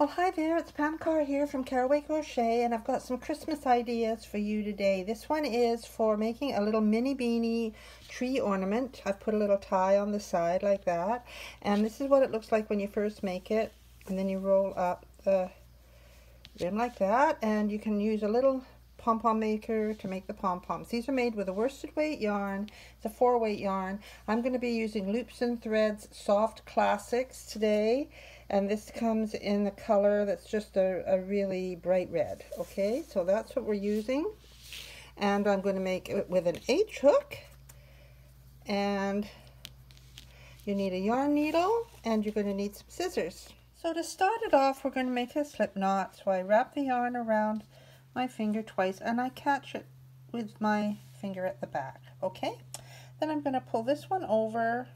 Well, hi there, it's Pam Carr here from Caraway Crochet, and I've got some Christmas ideas for you today. This one is for making a little mini beanie tree ornament. I've put a little tie on the side like that, and this is what it looks like when you first make it, and then you roll up the rim like that, and you can use a little pom-pom maker to make the pom-poms. These are made with a worsted weight yarn. It's a 4-weight yarn. I'm going to be using Loops and Threads Soft Classics today, and this comes in the color that's just a really bright red. Okay, so that's what we're using, and I'm going to make it with an H hook, and you need a yarn needle, and you're going to need some scissors. So to start it off, we're going to make a slip knot. So I wrap the yarn around my finger twice, and I catch it with my finger at the back. Okay, then I'm going to pull this one over,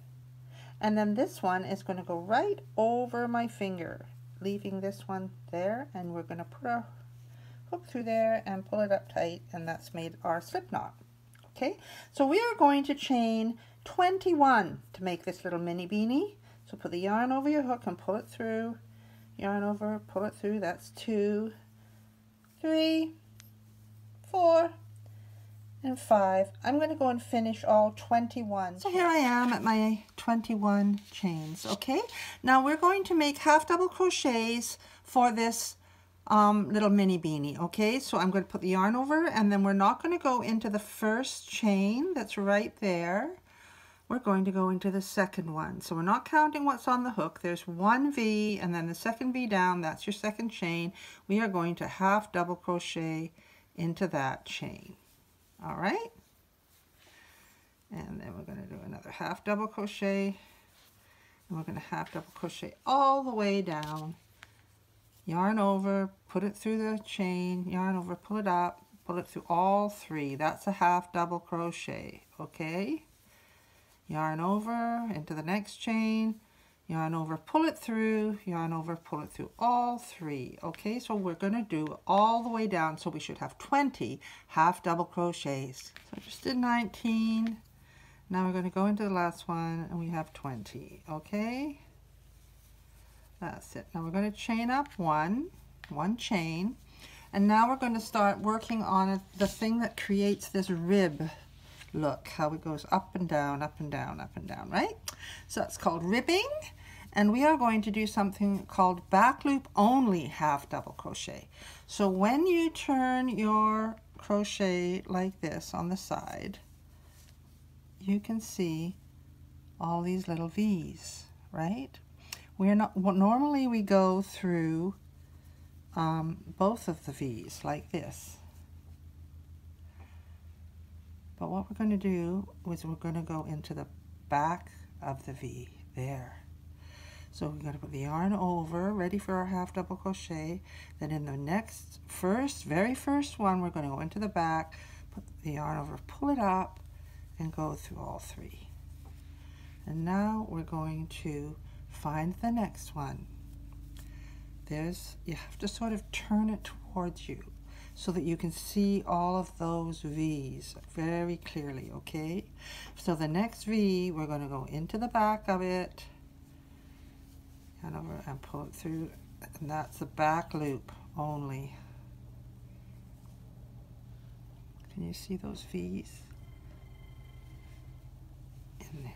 and then this one is going to go right over my finger, leaving this one there, and we're going to put a hook through there and pull it up tight, and that's made our slip knot. Okay, so we are going to chain 21 to make this little mini beanie. So put the yarn over your hook and pull it through, yarn over, pull it through. That's 2, 3, 4, and 5. I'm going to go and finish all 21. So here I am at my 21 chains. Okay, now we're going to make half double crochets for this little mini beanie. Okay, so I'm going to put the yarn over, and then we're not going to go into the first chain that's right there. We're going to go into the second one. So we're not counting what's on the hook. There's one V, and then the second V down, that's your second chain. We are going to half double crochet into that chain. All right? And then we're going to do another half double crochet, and we're going to half double crochet all the way down. Yarn over, put it through the chain, yarn over, pull it up, pull it through all 3. That's a half double crochet, okay? Yarn over into the next chain, yarn over, pull it through, yarn over, pull it through all 3. Okay, so we're going to do all the way down, so we should have 20 half double crochets. So I just did 19. Now we're going to go into the last one, and we have 20. Okay, that's it. Now we're going to chain up one chain, and now we're going to start working on the thing that creates this rib. Look how it goes up and down, up and down, up and down, right? So that's called ribbing, and we are going to do something called back loop only half double crochet. So when you turn your crochet like this on the side, you can see all these little V's, right? We're not, well, normally we go through both of the V's like this. But what we're going to do is we're going to go into the back of the V there. So we're going to put the yarn over, ready for our half double crochet. Then in the next, very first one, we're going to go into the back, put the yarn over, pull it up, and go through all 3. And now we're going to find the next one. You have to sort of turn it towards you, so that you can see all of those V's very clearly, okay? So the next V, we're going to go into the back of it, and over and pull it through, and that's the back loop only. Can you see those V's? In there.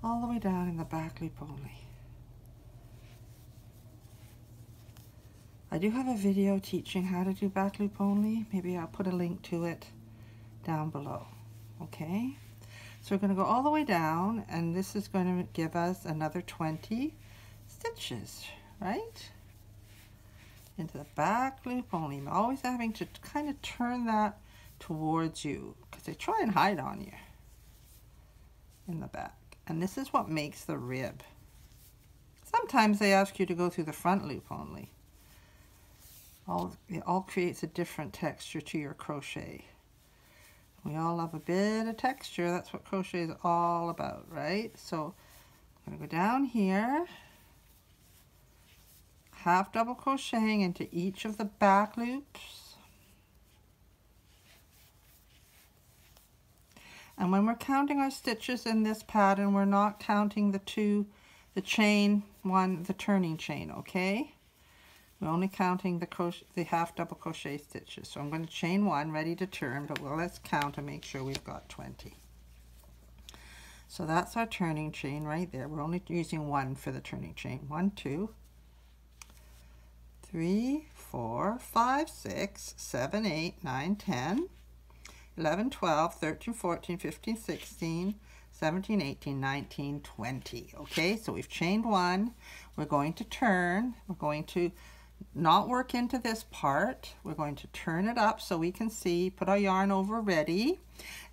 All the way down in the back loop only. I do have a video teaching how to do back loop only. Maybe I'll put a link to it down below. Okay, so we're going to go all the way down, and this is going to give us another 20 stitches, right? Into the back loop only. I'm always having to kind of turn that towards you, because they try and hide on you in the back. And this is what makes the rib. Sometimes they ask you to go through the front loop only. It all creates a different texture to your crochet. We all love a bit of texture. That's what crochet is all about, right? So I'm going to go down here, half double crocheting into each of the back loops. And when we're counting our stitches in this pattern, we're not counting the chain one, the turning chain, okay? We're only counting the half double crochet stitches. So I'm going to chain 1, ready to turn, but let's count and make sure we've got 20. So that's our turning chain right there. We're only using 1 for the turning chain. 1, 2, 3, 4, 5, 6, 7, 8, 9, 10, 11, 12, 13, 14, 15, 16, 17, 18, 19, 20. Okay, so we've chained 1. We're going to turn. We're going to not work into this part. We're going to turn it up so we can see, put our yarn over ready.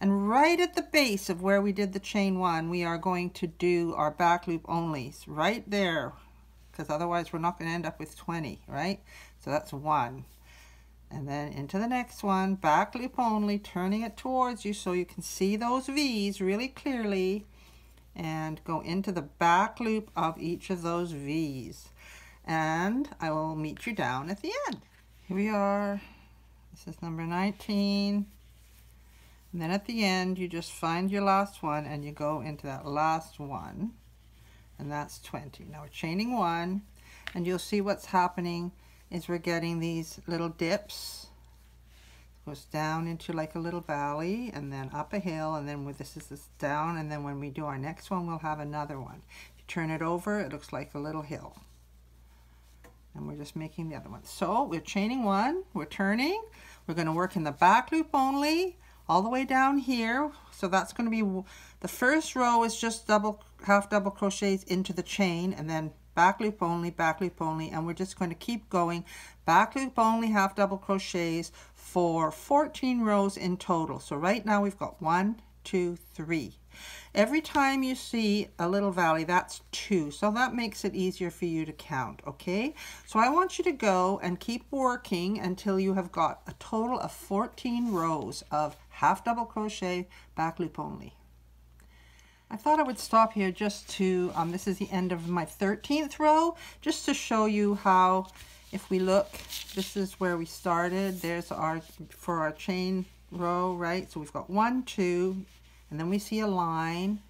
And right at the base of where we did the chain 1, we are going to do our back loop only. Right there, because otherwise we're not going to end up with 20, right? So that's 1. And then into the next one, back loop only, turning it towards you so you can see those V's really clearly, and go into the back loop of each of those V's. And I will meet you down at the end. Here we are. This is number 19. And then at the end, you just find your last one and you go into that last one. And that's 20. Now we're chaining 1, and you'll see what's happening is we're getting these little dips. It goes down into like a little valley and then up a hill, and then this is down, and then when we do our next one, we'll have another one. If you turn it over, it looks like a little hill. And we're just making the other one. So we're chaining 1, we're turning, we're going to work in the back loop only all the way down here. So that's going to be, the first row is just half double crochets into the chain, and then back loop only, and we're just going to keep going back loop only, half double crochets for 14 rows in total. So right now we've got 1, 2, 3. Every time you see a little valley, that's 2. So that makes it easier for you to count, okay? So I want you to go and keep working until you have got a total of 14 rows of half double crochet, back loop only. I thought I would stop here just to, this is the end of my 13th row, just to show you how, if we look, this is where we started. There's for our chain row, right? So we've got 1, 2, and then we see a line,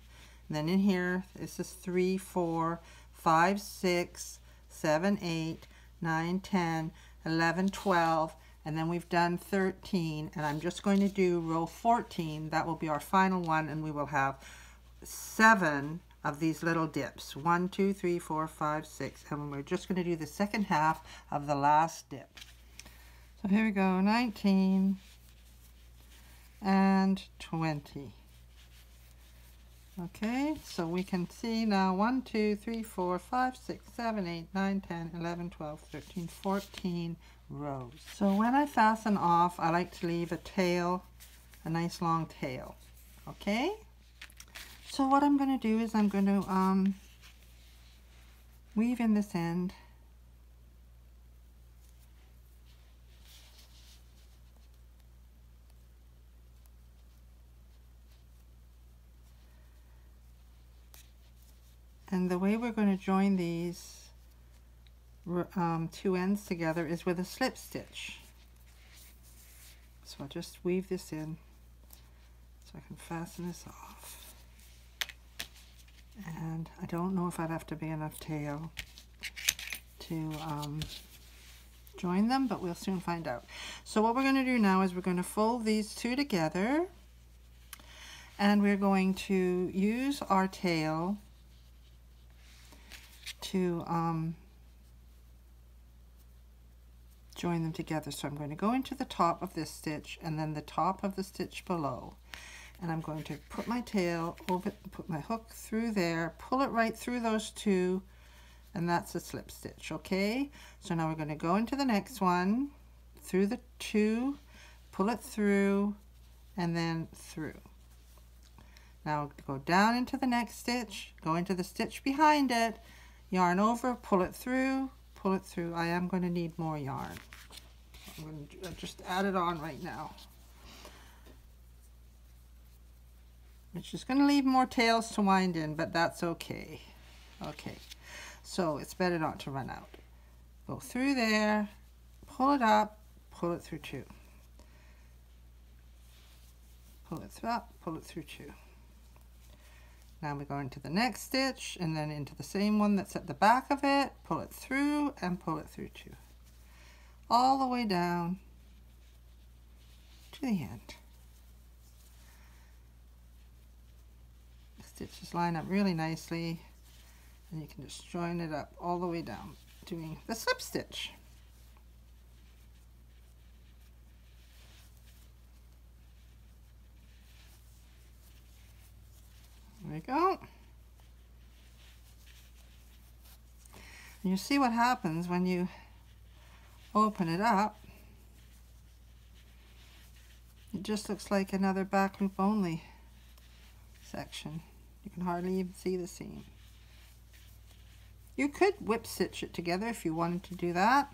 and then in here, this is 3, 4, 5, 6, 7, 8, 9, 10, 11, 12, and then we've done 13, and I'm just going to do row 14. That will be our final one, and we will have 7 of these little dips. 1, 2, 3, 4, 5, 6, and we're just going to do the second half of the last dip. So here we go, 19 and 20. Okay, so we can see now 1, 2, 3, 4, 5, 6, 7, 8, 9, 10, 11, 12, 13, 14 rows. So when I fasten off, I like to leave a tail, a nice long tail. Okay? So what I'm going to do is I'm going to weave in this end. And the way we're going to join these two ends together is with a slip stitch. So I'll just weave this in so I can fasten this off. And I don't know if I'd have to be enough tail to join them, but we'll soon find out. So what we're going to do now is we're going to fold these two together, and we're going to use our tail to join them together. So I'm going to go into the top of this stitch and then the top of the stitch below, and I'm going to put my tail over, put my hook through there, pull it right through those two, and that's a slip stitch. Okay, so now we're going to go into the next one, through the two, pull it through, and then through. Now go down into the next stitch, go into the stitch behind it, yarn over, pull it through, pull it through. I am going to need more yarn. I'm going to just add it on right now. It's just going to leave more tails to wind in, but that's okay. Okay, so it's better not to run out. Go through there, pull it up, pull it through two. Pull it up, pull it through two. Now we go into the next stitch and then into the same one that's at the back of it, pull it through and pull it through two. all the way down to the end. The stitches line up really nicely, and you can just join it up all the way down, doing the slip stitch. There we go. And you see what happens when you open it up. It just looks like another back loop only section. You can hardly even see the seam. You could whip stitch it together if you wanted to do that.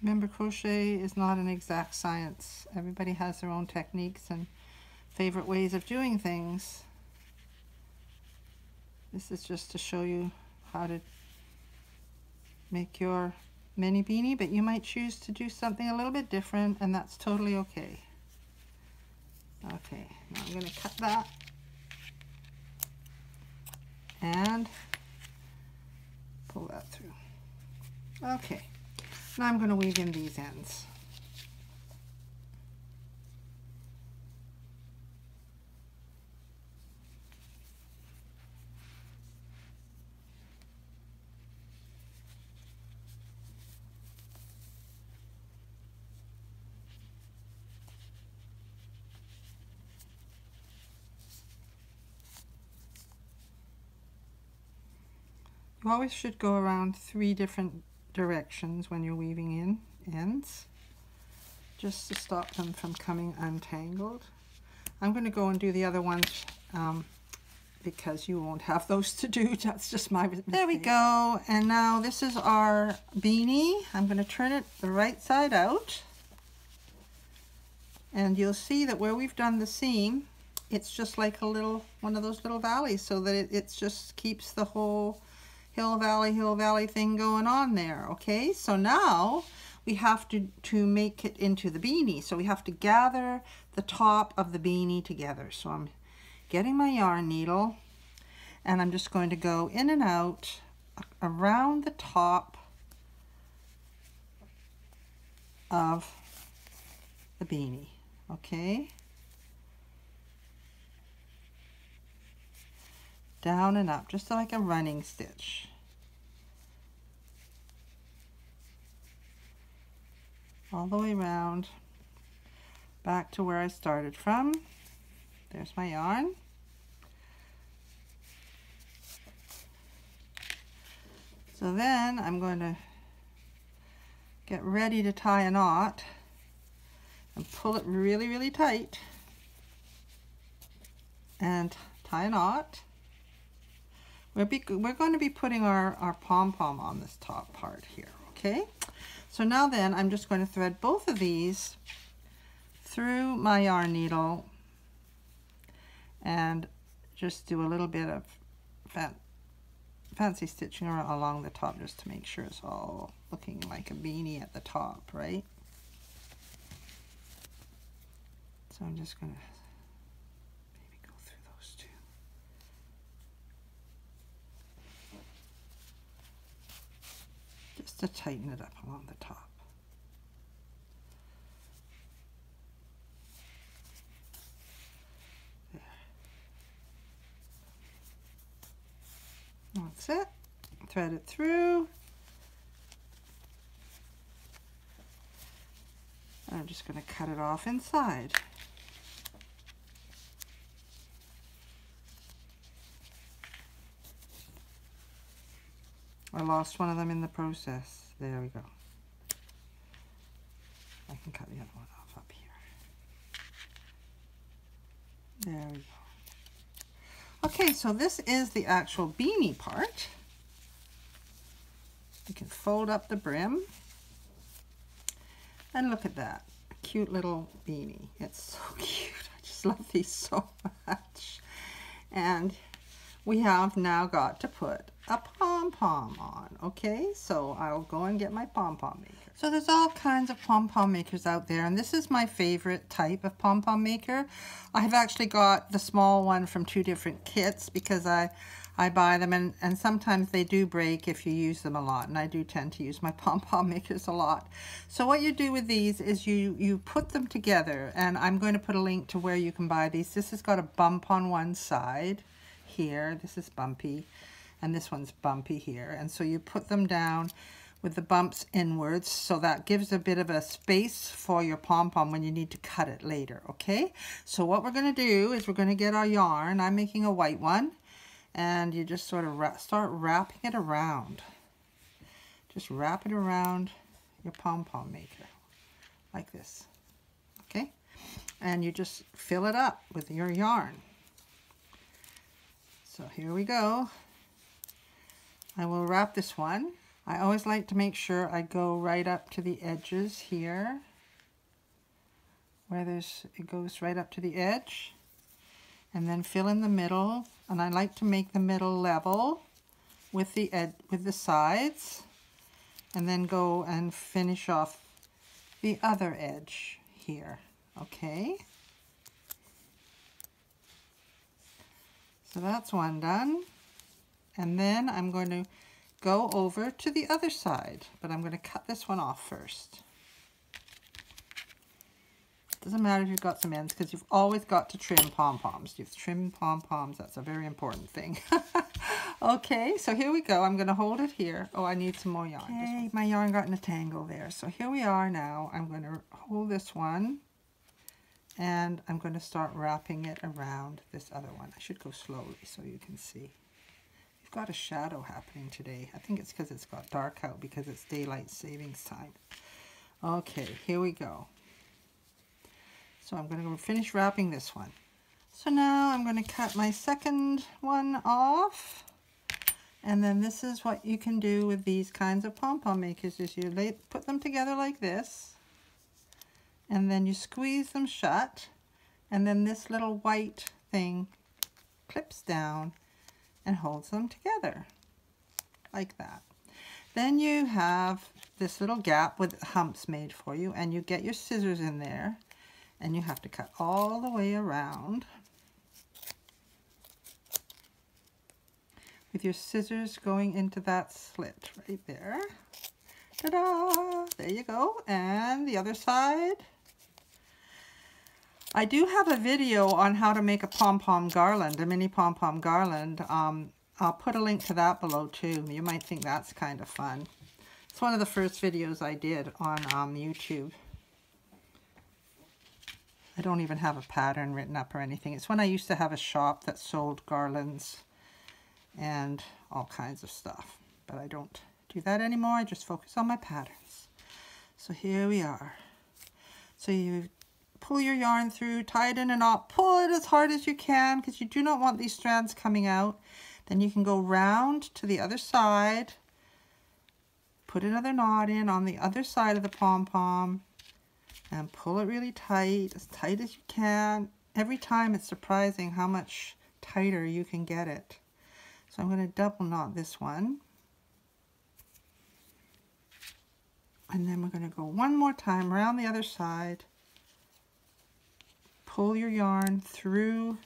Remember, crochet is not an exact science. Everybody has their own techniques and favorite ways of doing things. This is just to show you how to make your mini beanie, but you might choose to do something a little bit different, and that's totally okay. Okay, now I'm going to cut that and pull that through. Okay, now I'm going to weave in these ends. You always should go around 3 different directions when you're weaving in ends, just to stop them from coming untangled. I'm going to go and do the other ones because you won't have those to do. That's just my mistake. There we go. And now this is our beanie. I'm going to turn it the right side out. And you'll see that where we've done the seam, it's just like a little, one of those little valleys, so that it just keeps the whole hill valley thing going on there. Okay, so now we have to make it into the beanie. So we have to gather the top of the beanie together. So I'm getting my yarn needle, and I'm just going to go in and out around the top of the beanie. Okay, down and up, just like a running stitch. All the way around, back to where I started from. There's my yarn. So then I'm going to get ready to tie a knot and pull it really, really tight and tie a knot. We're going to be putting our pom-pom on this top part here, okay? So now then, I'm just going to thread both of these through my yarn needle and just do a little bit of fancy stitching along the top, just to make sure it's all looking like a beanie at the top, right? So I'm just going to maybe go through those two. Just to tighten it up along the top. There. That's it. Thread it through. I'm just going to cut it off inside. I lost one of them in the process. There we go. I can cut the other one off up here. There we go. Okay, so this is the actual beanie part. You can fold up the brim. And look at that. A cute little beanie. It's so cute. I just love these so much. And we have now got to put a pom-pom on. Okay, so I'll go and get my pom-pom maker. So there's all kinds of pom-pom makers out there, and this is my favorite type of pom-pom maker. I've actually got the small one from 2 different kits because I buy them, and sometimes they do break if you use them a lot, and I do tend to use my pom-pom makers a lot. So what you do with these is you put them together, and I'm going to put a link to where you can buy these. This has got a bump on one side here. This is bumpy, and this one's bumpy here. And so you put them down with the bumps inwards, so that gives a bit of a space for your pom-pom when you need to cut it later, okay? So what we're going to do is we're going to get our yarn. I'm making a white one, and you just sort of start wrapping it around. Just wrap it around your pom-pom maker like this, okay? And you just fill it up with your yarn. So here we go. I will wrap this one. I always like to make sure I go right up to the edges here, where it goes right up to the edge, and then fill in the middle. And I like to make the middle level with the sides, and then go and finish off the other edge here. Okay. So that's one done. And then I'm going to go over to the other side, but I'm going to cut this one off first. Doesn't matter if you've got some ends, because you've always got to trim pom-poms. You've trimmed pom-poms, that's a very important thing. Okay, so here we go. I'm going to hold it here. Oh, I need some more yarn. Okay, my yarn got in a tangle there. So here we are now. I'm going to hold this one, and I'm going to start wrapping it around this other one. I should go slowly so you can see. We've got a shadow happening today. I think it's because it's got dark out because it's daylight savings time. Okay, here we go. So I'm going to go finish wrapping this one. So now I'm going to cut my second one off. And then this is what you can do with these kinds of pom-pom makers, is you put them together like this, and then you squeeze them shut, and then this little white thing clips down and holds them together like that. Then you have this little gap with humps made for you, and you get your scissors in there, and you have to cut all the way around with your scissors going into that slit right there. Ta-da! There you go. And the other side. I do have a video on how to make a pom-pom garland, a mini pom-pom garland. I'll put a link to that below too. You might think that's kind of fun. It's one of the first videos I did on YouTube. I don't even have a pattern written up or anything. It's when I used to have a shop that sold garlands and all kinds of stuff. But I don't do that anymore. I just focus on my patterns. So here we are. So you pull your yarn through, tie it in a knot, pull it as hard as you can because you do not want these strands coming out. Then you can go round to the other side, put another knot in on the other side of the pom-pom, and pull it really tight as you can. Every time it's surprising how much tighter you can get it. So I'm going to double knot this one. And then we're going to go one more time around the other side. Pull your yarn through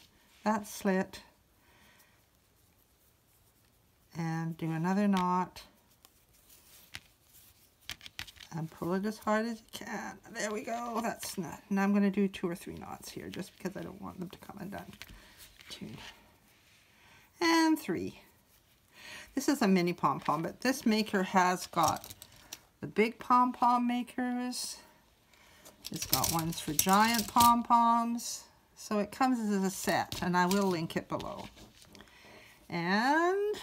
that slit and do another knot. And pull it as hard as you can. There we go. That's not. Now I'm going to do 2 or 3 knots here just because I don't want them to come undone. 2 and 3. This is a mini pom-pom, but this maker has got the big pom-pom makers. It's got ones for giant pom-poms. So it comes as a set, and I will link it below. And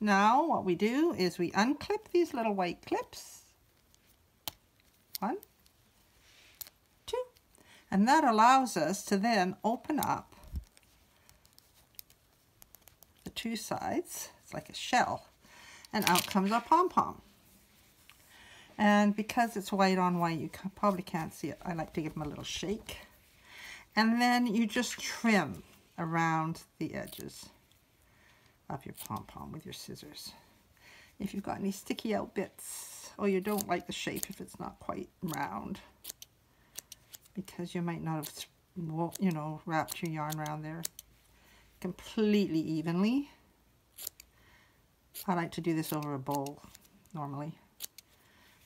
now what we do is we unclip these little white clips. 1, 2. And that allows us to then open up the 2 sides. It's like a shell. And out comes our pom-pom. And because it's white on white, you probably can't see it. I like to give them a little shake. And then you just trim around the edges of your pom-pom with your scissors. if you've got any sticky out bits, or you don't like the shape if it's not quite round, because you might not have, you know, wrapped your yarn around there completely evenly. I like to do this over a bowl normally,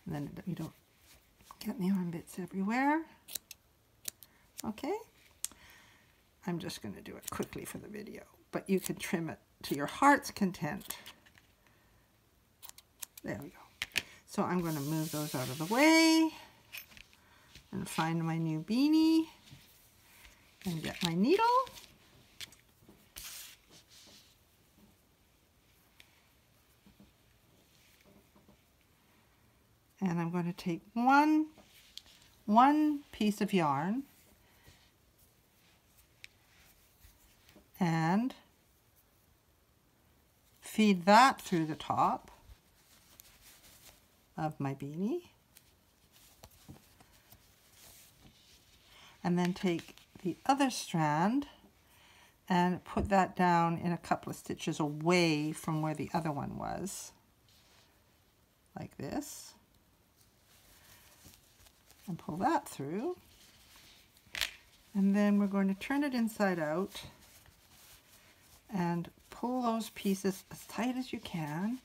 and then you don't get the yarn bits everywhere. Okay, I'm just going to do it quickly for the video, but you can trim it to your heart's content. There we go. So I'm going to move those out of the way and find my new beanie and get my needle. And I'm going to take one piece of yarn and feed that through the top of my beanie, and then take the other strand and put that down in a couple of stitches away from where the other one was, like this, and pull that through, and then we're going to turn it inside out and pull those pieces as tight as you can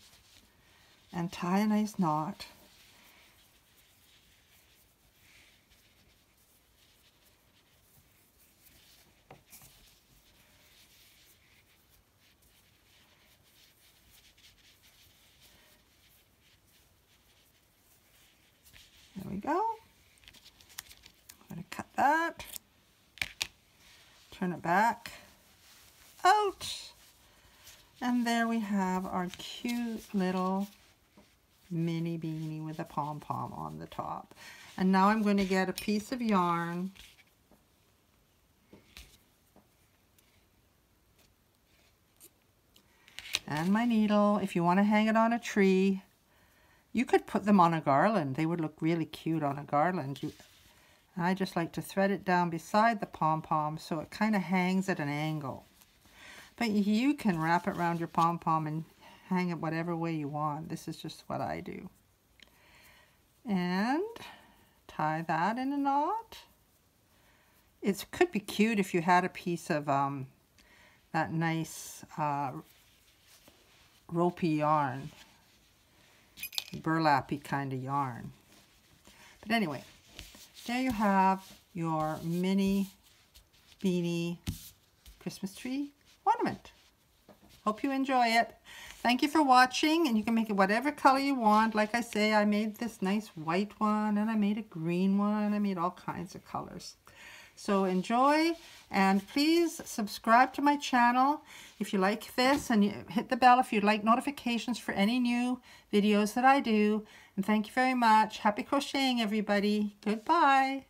and tie a nice knot. There we go. I'm going to cut that, turn it back out, and there we have our cute little mini beanie with a pom-pom on the top. And now I'm going to get a piece of yarn and my needle. If you want to hang it on a tree, you could put them on a garland. They would look really cute on a garland. I just like to thread it down beside the pom-pom so it kind of hangs at an angle. But you can wrap it around your pom-pom and hang it whatever way you want. This is just what I do. And tie that in a knot. It could be cute if you had a piece of that nice ropey yarn, burlappy kind of yarn. But anyway, there you have your mini beanie Christmas tree ornament. Hope you enjoy it. Thank you for watching, and you can make it whatever color you want. Like I say, I made this nice white one, and I made a green one. I made all kinds of colors. So enjoy, and please subscribe to my channel if you like this, and hit the bell if you'd like notifications for any new videos that I do. And thank you very much. Happy crocheting, everybody. Goodbye.